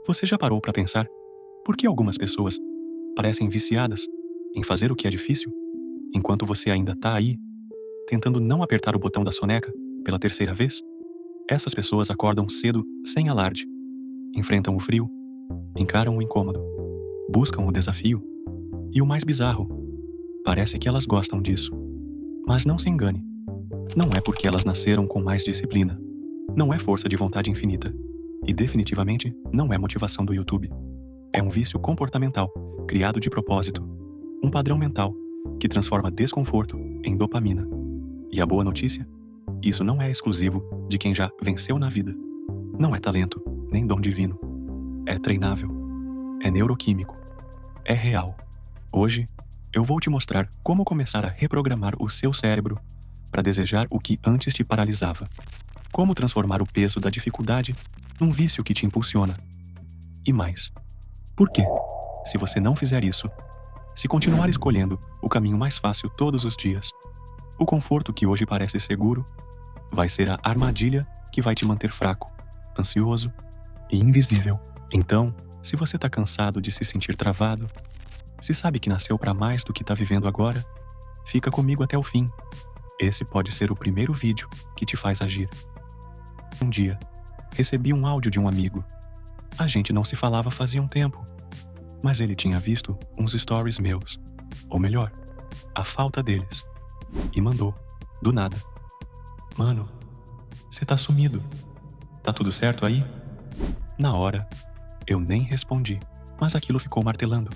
Você já parou para pensar por que algumas pessoas parecem viciadas em fazer o que é difícil, enquanto você ainda tá aí, tentando não apertar o botão da soneca pela terceira vez? Essas pessoas acordam cedo sem alarde, enfrentam o frio, encaram o incômodo, buscam o desafio e o mais bizarro, parece que elas gostam disso. Mas não se engane, não é porque elas nasceram com mais disciplina, não é força de vontade infinita e definitivamente não é motivação do YouTube. É um vício comportamental, criado de propósito, um padrão mental que transforma desconforto em dopamina. E a boa notícia? Isso não é exclusivo de quem já venceu na vida. Não é talento, nem dom divino. É treinável. É neuroquímico. É real. Hoje, eu vou te mostrar como começar a reprogramar o seu cérebro para desejar o que antes te paralisava. Como transformar o peso da dificuldade num vício que te impulsiona. E mais. Por quê? Se você não fizer isso, se continuar escolhendo o caminho mais fácil todos os dias, o conforto que hoje parece seguro vai ser a armadilha que vai te manter fraco, ansioso e invisível. Então, se você tá cansado de se sentir travado, se sabe que nasceu para mais do que tá vivendo agora, fica comigo até o fim. Esse pode ser o primeiro vídeo que te faz agir. Um dia, recebi um áudio de um amigo. A gente não se falava fazia um tempo, mas ele tinha visto uns stories meus, ou melhor, a falta deles, e mandou, do nada: "Mano, você tá sumido. Tá tudo certo aí?" Na hora, eu nem respondi, mas aquilo ficou martelando,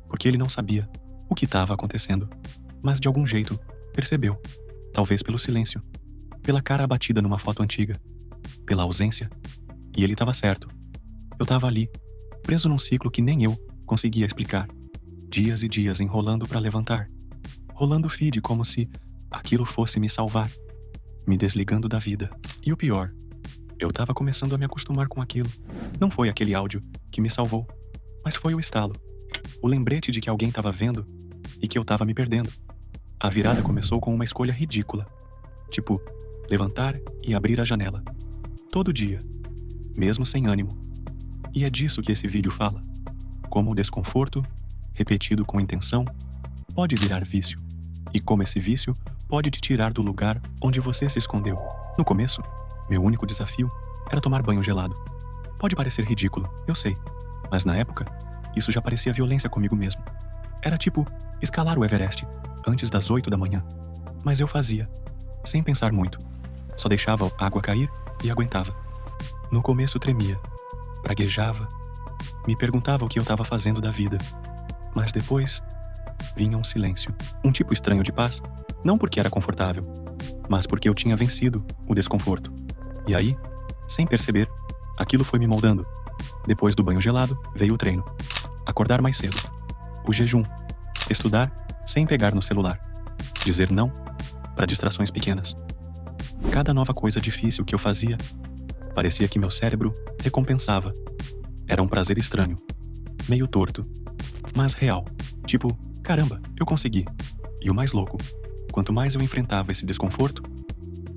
porque ele não sabia o que estava acontecendo, mas de algum jeito percebeu, talvez pelo silêncio, pela cara abatida numa foto antiga, pela ausência, e ele estava certo. Eu estava ali, preso num ciclo que nem eu conseguia explicar, dias e dias enrolando para levantar, rolando o feed como se aquilo fosse me salvar, me desligando da vida. E o pior, eu estava começando a me acostumar com aquilo. Não foi aquele áudio que me salvou, mas foi o estalo, o lembrete de que alguém estava vendo e que eu estava me perdendo. A virada começou com uma escolha ridícula, tipo, levantar e abrir a janela, todo dia, mesmo sem ânimo. E é disso que esse vídeo fala, como o desconforto, repetido com intenção, pode virar vício, e como esse vício pode te tirar do lugar onde você se escondeu. No começo, meu único desafio era tomar banho gelado. Pode parecer ridículo, eu sei, mas na época, isso já parecia violência comigo mesmo. Era tipo escalar o Everest antes das 8 da manhã. Mas eu fazia, sem pensar muito. Só deixava a água cair e aguentava. No começo tremia, praguejava, me perguntava o que eu estava fazendo da vida. Mas depois, vinha um silêncio. Um tipo estranho de paz, não porque era confortável, mas porque eu tinha vencido o desconforto. E aí, sem perceber, aquilo foi me moldando. Depois do banho gelado, veio o treino. Acordar mais cedo. O jejum. Estudar sem pegar no celular. Dizer não para distrações pequenas. Cada nova coisa difícil que eu fazia, parecia que meu cérebro recompensava. Era um prazer estranho, meio torto, mas real. Tipo, caramba, eu consegui. E o mais louco, quanto mais eu enfrentava esse desconforto,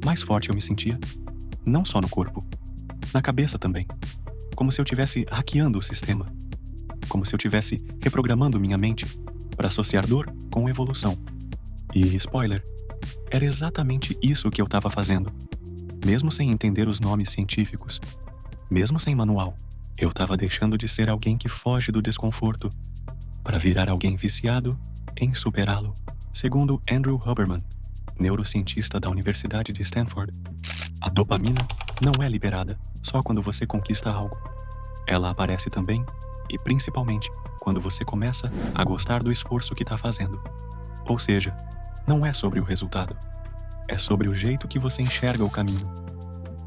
mais forte eu me sentia. Não só no corpo, na cabeça também. Como se eu estivesse hackeando o sistema. Como se eu estivesse reprogramando minha mente para associar dor com evolução. E, spoiler, era exatamente isso que eu estava fazendo. Mesmo sem entender os nomes científicos, mesmo sem manual, eu estava deixando de ser alguém que foge do desconforto para virar alguém viciado em superá-lo. Segundo Andrew Huberman, neurocientista da Universidade de Stanford, a dopamina não é liberada só quando você conquista algo. Ela aparece também e principalmente quando você começa a gostar do esforço que está fazendo. Ou seja, não é sobre o resultado, é sobre o jeito que você enxerga o caminho.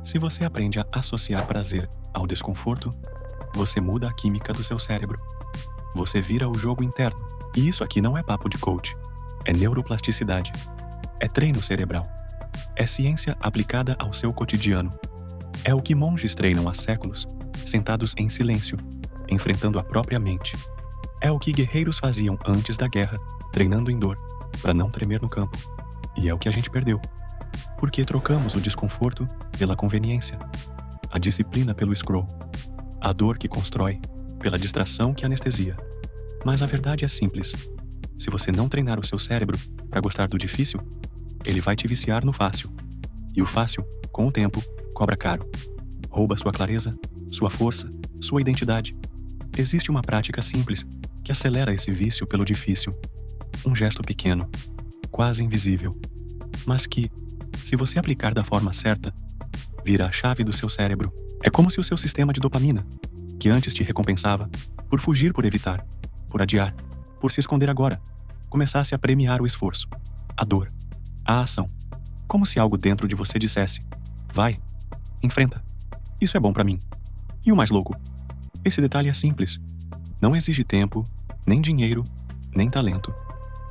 Se você aprende a associar prazer ao desconforto, você muda a química do seu cérebro. Você vira o jogo interno. E isso aqui não é papo de coach, é neuroplasticidade, é treino cerebral, é ciência aplicada ao seu cotidiano. É o que monges treinam há séculos, sentados em silêncio, enfrentando a própria mente. É o que guerreiros faziam antes da guerra, treinando em dor, para não tremer no campo. E é o que a gente perdeu, porque trocamos o desconforto pela conveniência, a disciplina pelo scroll. A dor que constrói, pela distração que anestesia. Mas a verdade é simples. Se você não treinar o seu cérebro para gostar do difícil, ele vai te viciar no fácil. E o fácil, com o tempo, cobra caro. Rouba sua clareza, sua força, sua identidade. Existe uma prática simples que acelera esse vício pelo difícil. Um gesto pequeno, quase invisível, mas que, se você aplicar da forma certa, vira a chave do seu cérebro. É como se o seu sistema de dopamina, que antes te recompensava por fugir, por evitar, por adiar, por se esconder agora, começasse a premiar o esforço, a dor, a ação. Como se algo dentro de você dissesse: vai, enfrenta. Isso é bom pra mim. E o mais louco, esse detalhe é simples. Não exige tempo, nem dinheiro, nem talento.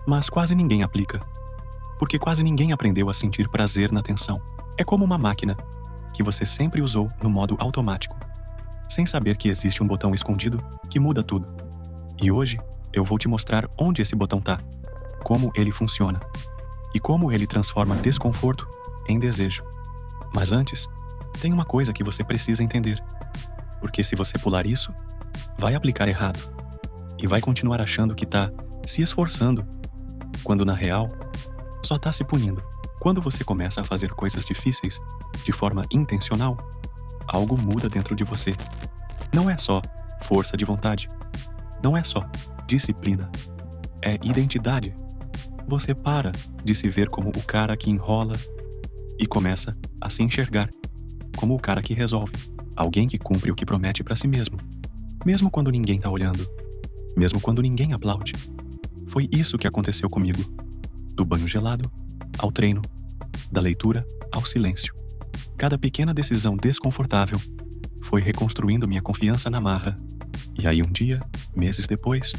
Mas quase ninguém aplica. Porque quase ninguém aprendeu a sentir prazer na tensão. É como uma máquina que você sempre usou no modo automático, sem saber que existe um botão escondido que muda tudo. E hoje eu vou te mostrar onde esse botão tá, como ele funciona e como ele transforma desconforto em desejo. Mas antes, tem uma coisa que você precisa entender. Porque se você pular isso, vai aplicar errado e vai continuar achando que tá se esforçando, quando na real, só tá se punindo. Quando você começa a fazer coisas difíceis de forma intencional, algo muda dentro de você. Não é só força de vontade. Não é só disciplina. É identidade. Você para de se ver como o cara que enrola e começa a se enxergar como o cara que resolve. Alguém que cumpre o que promete pra si mesmo. Mesmo quando ninguém tá olhando. Mesmo quando ninguém aplaude. Foi isso que aconteceu comigo. Do banho gelado ao treino, da leitura ao silêncio. Cada pequena decisão desconfortável foi reconstruindo minha confiança na marra. E aí um dia, meses depois,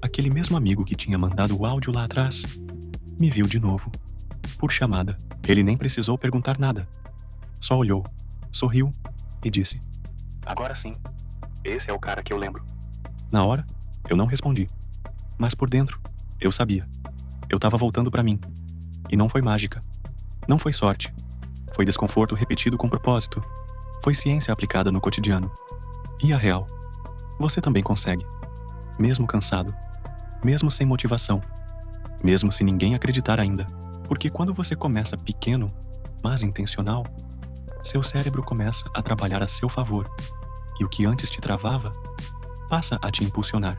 aquele mesmo amigo que tinha mandado o áudio lá atrás, me viu de novo, por chamada. Ele nem precisou perguntar nada. Só olhou, sorriu e disse: agora sim, esse é o cara que eu lembro. Na hora, eu não respondi. Mas por dentro, eu sabia. Eu tava voltando pra mim. E não foi mágica. Não foi sorte. Foi desconforto repetido com propósito. Foi ciência aplicada no cotidiano. E a real, você também consegue. Mesmo cansado. Mesmo sem motivação. Mesmo se ninguém acreditar ainda. Porque quando você começa pequeno, mas intencional, seu cérebro começa a trabalhar a seu favor. E o que antes te travava, passa a te impulsionar.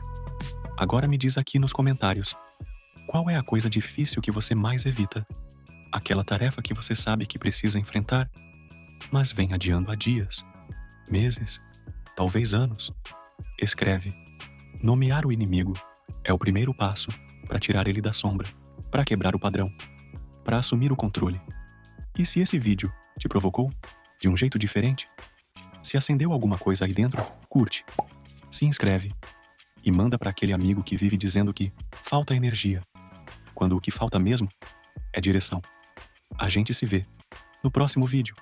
Agora me diz aqui nos comentários. Qual é a coisa difícil que você mais evita? Aquela tarefa que você sabe que precisa enfrentar, mas vem adiando há dias, meses, talvez anos. Escreve. Nomear o inimigo é o primeiro passo para tirar ele da sombra, para quebrar o padrão, para assumir o controle. E se esse vídeo te provocou de um jeito diferente, se acendeu alguma coisa aí dentro, curte, se inscreve e manda para aquele amigo que vive dizendo que falta energia, quando o que falta mesmo é direção. A gente se vê no próximo vídeo.